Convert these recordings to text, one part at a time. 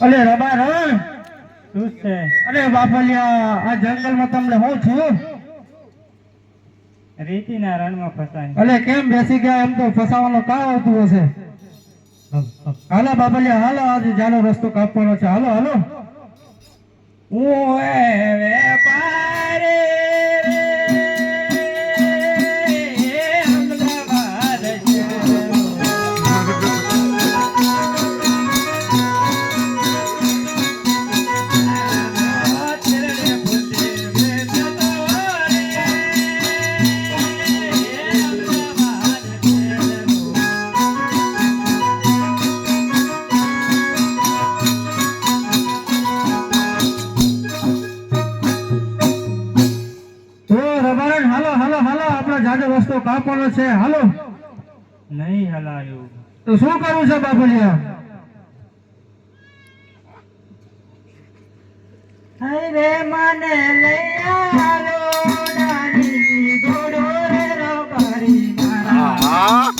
અલે રબા રણ શું છે? અરે બાપલિયા આ જંગલમાં તમને હું છું રીતિના રણમાં ફસાય. અલે કેમ બેસી ગયા એમ તો ફસાવાનો કા આવતું હશે હાલો બાપલિયા હાલો આજે જાનો રસ્તો કાપવાનો છે હાલો હાલો હું વેપારી અમદાવાદ જાજો રસ્તો કાપવાનો છે હાલો નહીં હલાયું તો શું કરવું છે બાપલિયા રે મને લઈ આલો નાની ઘોડો રે રબારી મારા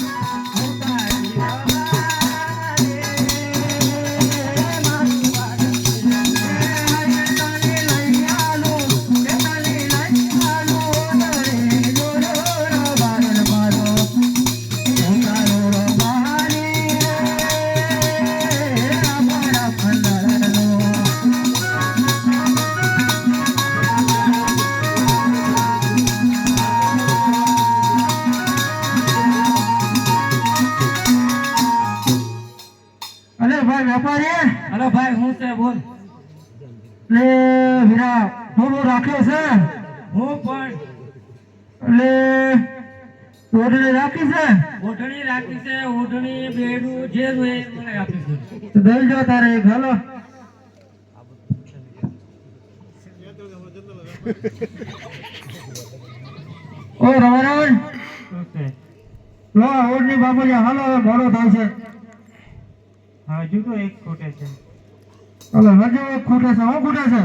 વેપારી હલો ભાઈ હું છે બોલ લે વીરા થોડું રાખ્યો છે હું પણ લે ઓઢણી રાખી છે ઓઢણી રાખી છે ઓઢણી બેડું જે જોઈએ એ મને આપીશું તો દઈ જો તારે એક હાલો ઓ રવારાણ શું છે? લો ઓઢણી બાપલિયા હાલો હવે મોડો થાય છે હજુ તો એક ખૂટે છે. હાલો હજુ એક ખૂટે છે હું ખૂટે છે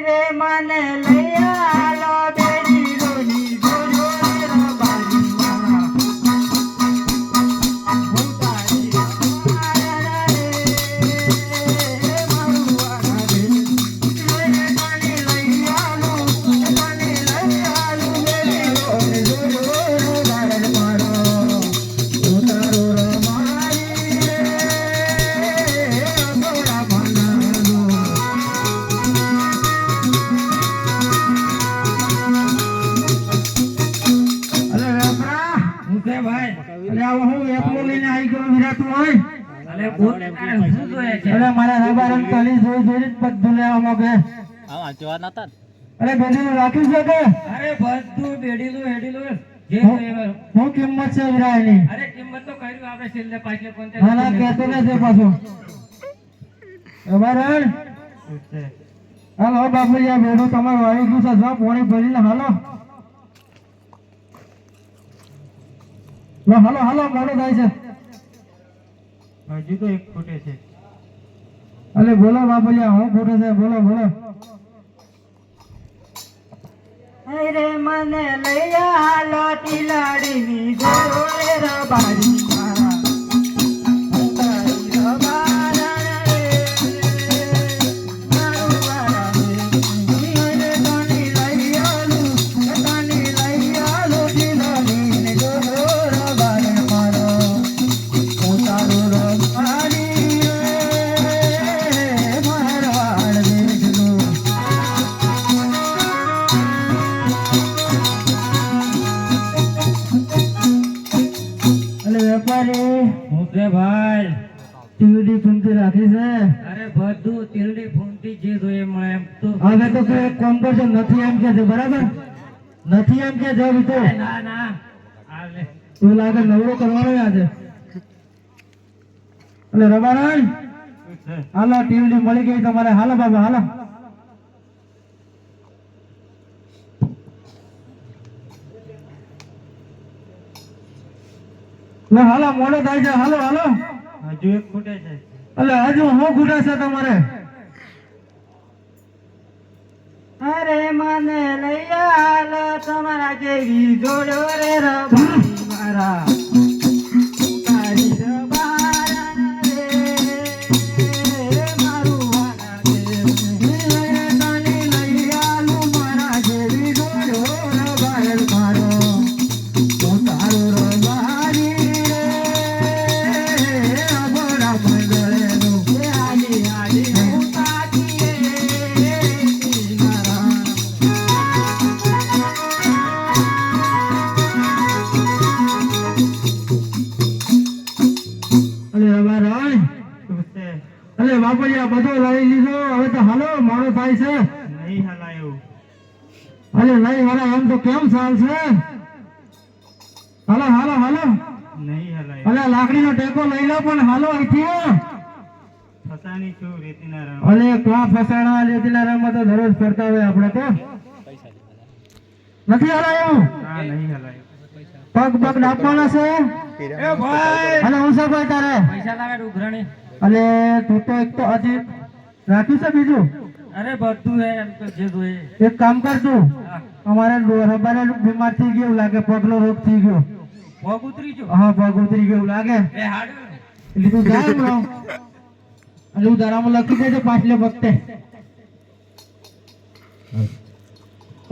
રે મને લઈ આલો બેડી રોની જોડો રે રબારી મારા હું તારી રબારા રે મારું વાળા રે મને લઈ આલો બેડી રોની જોડો રે રબારી મારો હું તારો રબારી રે અગોરા ભંડારો ભાઈ અરે આવો હું એકલો લઈને આવી ગયો વિરાતું હોય અરે બોલ તારે શું જોઈએ છે? અરે મારા રબારન તલી જોઈ જોઈને જ બધું લેવા માંગે આ જેવા નતા અરે બેડીનું રાખ્યું છે કે અરે બધું બેડીલું હેડીલું જે જોઈએ એ. શું કિંમત છે વિરા એની અરે કિંમત તો કર્યું આપણે છેલ્લે પાછલે હા ના કહેતો નથી પાછું રબારન હાલો બાપલિયા બેડું તમારું આવી ગયું છે જો પોણી ભરીને હાલો હાલો હાલો મોડું થાય છે હજુ તો એક ખૂટે છે. અરે બોલો બાપલિયા હું ખોટો છે બોલો બોલો રે મને લઈ આલો ટીલાડીની જોડો રે રબારી મારા હું તારી રબારા રે મારું વાળા રે મને તને લઈ આલો ટીલાડીની જોડો રબારી મારો હું તારો રબારી રે મારવાડ દેખલો અરે વેપારી હું છે ભાઈ ટીવી ફૂમતી રાખી છે અરે બધું તીરડી ફૂમતી જે જોઈએ મળે એમ તો હવે તો કોઈ એક કામ કરજો નથી એમ કે છે બરાબર નથી એમ કે જવાબ તો અરે ના ના આ લે તું લાગે નવરો કરવાનો આજે એટલે રબારણ હાલો ટીવી મળી ગઈ તમારે હાલો બાબા હાલો હાલો મોડો થાય છે હાલો હાલો હજુ એક ખૂટે છે. એટલે હજુ હું ખૂટે છે તમારે અરે મને લઈ આલો તમારા જેવી જોડો રે રબારી મારા તારી રબારા રે બાપલિયા બધો લઈ લીધો હવે તો હાલો મોડો થાય છે નહીં હલાયો અરે નહીં હાલો એમ તો કેમ ચાલશે હાલો હાલો હાલો નહીં હલાયો અલે લાકડીનો ટેકો લઈ લો પણ હાલો અહીંથી ફસાણી છું રેતીના રણ અલે ક્યાં ફસાણા લેતીના રમત તો દરરોજ ફરતા હોય આપણે તો નથી હલાયો ના નહીં હલાયો પગ પગ નાખવાના છે એ ભાઈ અલે હું શું ભાઈ તારે પૈસા લાગે ઉઘરાણી અલે તું તો એક તો હજી રાખ્યું છે બીજું અરે બધું હે એમ તો જે જોઈએ એક કામ કર તું અમારે રબારે બીમાર થઈ ગયો લાગે પગનો રોગ થઈ ગયો પગ ઉતરી ગયો હા પગ ઉતરી ગયો લાગે એ હાડ એટલે તું જાય બરો એટલે હું તારામાં લખી દેજો પાછલે વખતે